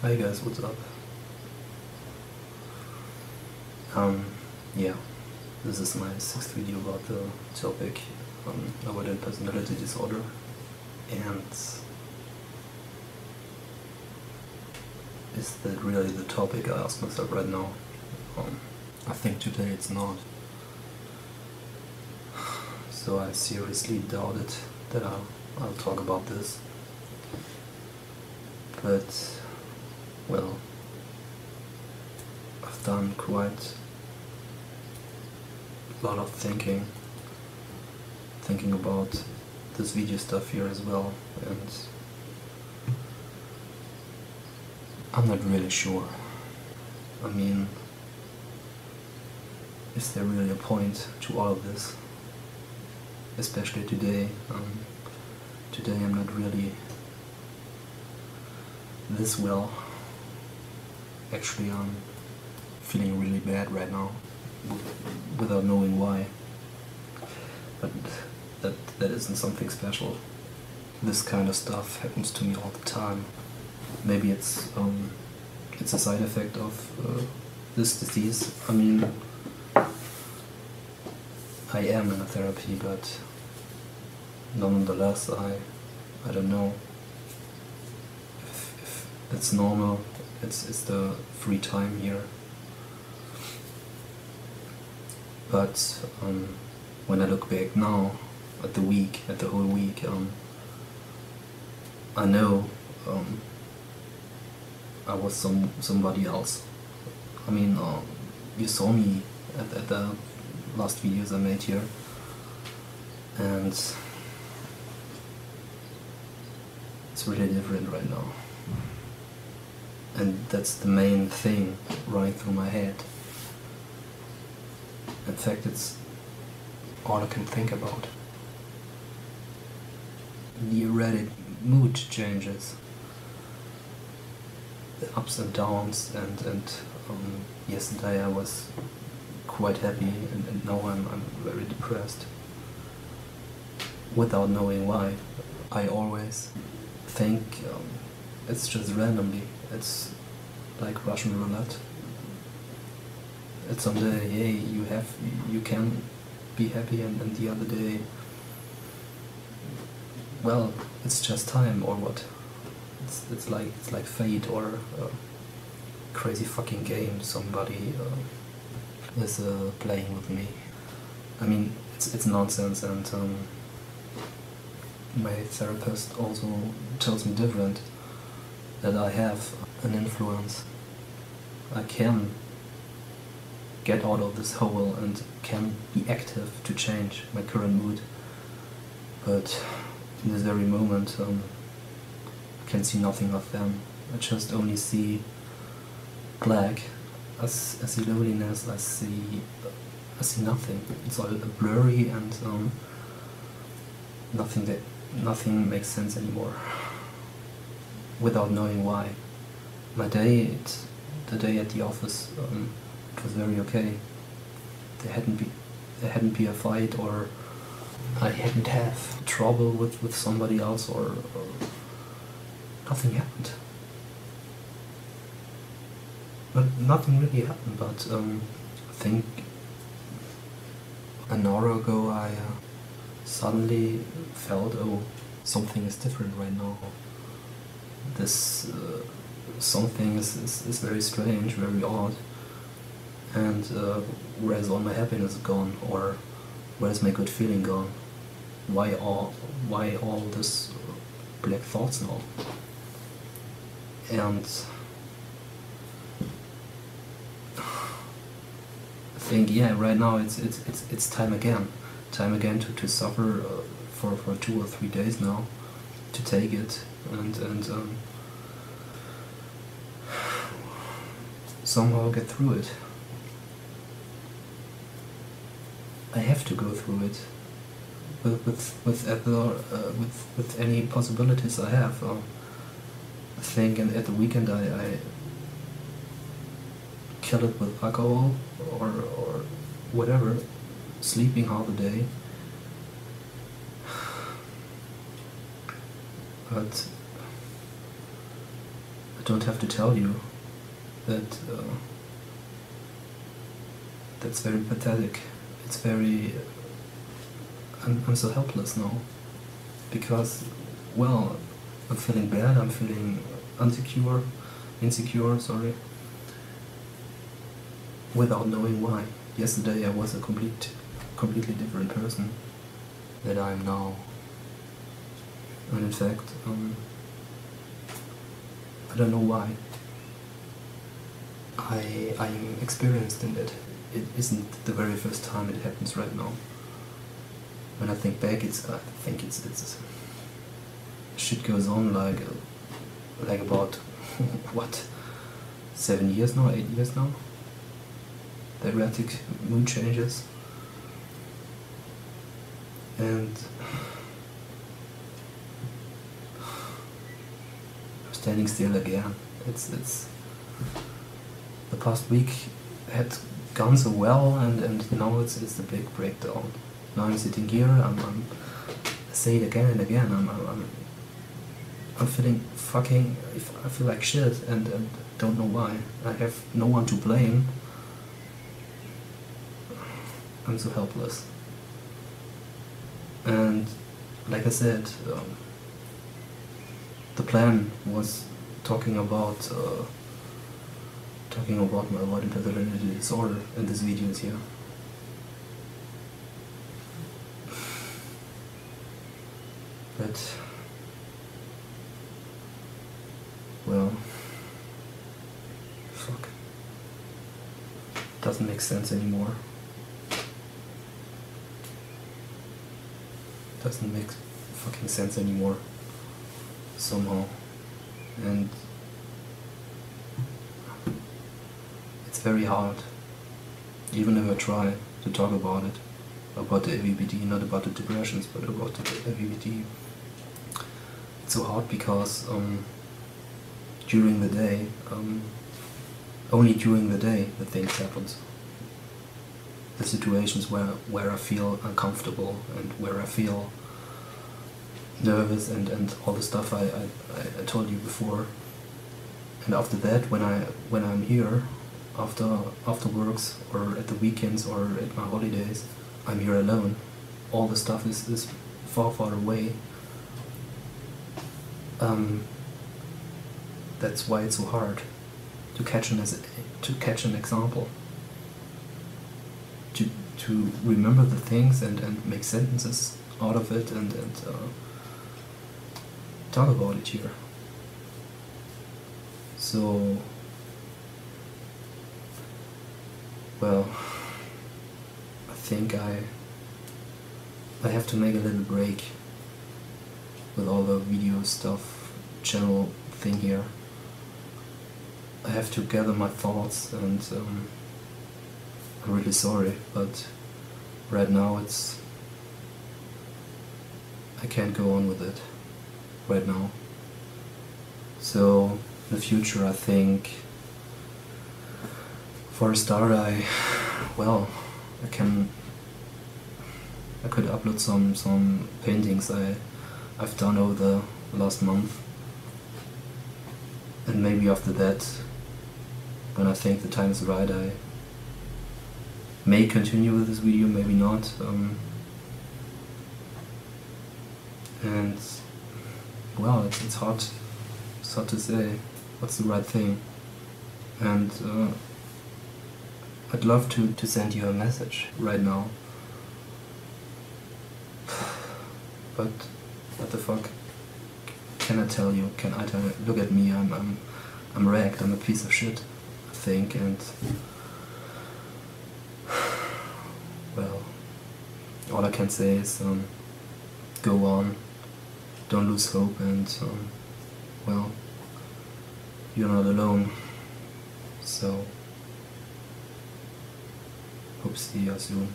Hi guys, what's up? Yeah, this is my 6th video about the topic Avoidant Personality Disorder, and is that really the topic I ask myself right now? I think today it's not. So I seriously doubted that I'll talk about this. But, well, I've done quite a lot of thinking about this video stuff here as well, and I'm not really sure. I mean, is there really a point to all of this? Especially today. Today I'm not really this well. Actually, I'm feeling really bad right now, without knowing why. But that isn't something special. This kind of stuff happens to me all the time. Maybe it's a side effect of this disease. I mean, I am in a therapy, but nonetheless, I don't know if it's normal. It's the free time here. But when I look back now at the whole week, I know I was somebody else. I mean, you saw me at the last videos I made here, and it's really different right now. And that's the main thing running through my head. In fact, it's all I can think about. The erratic mood changes, the ups and downs, and yesterday I was quite happy, and now I'm very depressed, without knowing why. I always think it's just randomly. It's like Russian roulette. It's someday, hey, you can be happy, and the other day, well, it's just time, or what? It's like fate, or a crazy fucking game somebody is playing with me. I mean, it's nonsense, and my therapist also tells me different, that I have an influence. I can get out of this hole and can be active to change my current mood. But in this very moment, I can see nothing of them. I just only see black. I see loneliness. I see nothing. It's all blurry, and nothing makes sense anymore. Without knowing why. The day at the office, it was very okay. There hadn't be a fight, or I hadn't have trouble with somebody else, or nothing happened. But nothing really happened. But I think an hour ago I suddenly felt, oh, something is different right now. This something is very strange, very odd, and where's all my happiness gone, or where's my good feeling gone? Why all this black thoughts now? And I think, yeah, right now it's time again to suffer for 2 or 3 days now, to take it and somehow get through it. I have to go through it with any possibilities I have. I think, and at the weekend I kill it with alcohol or whatever, sleeping half a day. But I don't have to tell you that that's very pathetic. It's very... I'm so helpless now. Because, well, I'm feeling bad, I'm feeling insecure, sorry. Without knowing why. Yesterday I was a completely different person that I am now. And in fact, I don't know why. I'm experienced in it. It isn't the very first time it happens right now. When I think back, I think it's shit goes on like about what, 7 years now, 8 years now. The erratic mood changes, and I'm standing still again. It's the past week had gone so well, and now it's the big breakdown. Now I'm sitting here. I say it again and again. I'm feeling fucking. I feel like shit, and don't know why. I have no one to blame. I'm so helpless. And like I said, the plan was talking about my Avoidant Personality Disorder in these videos here. But, well, fuck. Doesn't make sense anymore. Doesn't make fucking sense anymore. Somehow. And it's very hard. Even if I try to talk about it. About the AvPD, not about the depressions, but about the AvPD. It's so hard because during the day, only during the day the things happen. The situations where I feel uncomfortable and where I feel nervous and all the stuff I told you before. And after that, when I'm here, after works or at the weekends or at my holidays, I'm here alone. All the stuff is far away. That's why it's so hard to catch an example. To remember the things and make sentences out of it and talk about it here. So, well, I think I have to make a little break with all the video stuff, channel thing here. I have to gather my thoughts, and I'm really sorry, but right now I can't go on with it right now. So in the future, I think, for a start, I could upload some paintings I've done over the last month, and maybe after that, when I think the time is right, I may continue with this video, maybe not. And well, it's hard to say what's the right thing. And I'd love to send you a message right now. But what the fuck can I tell you? Can I tell you? Look at me, I'm wrecked, I'm a piece of shit, I think, and well, all I can say is go on, don't lose hope, and well, you're not alone. So hope to see you soon.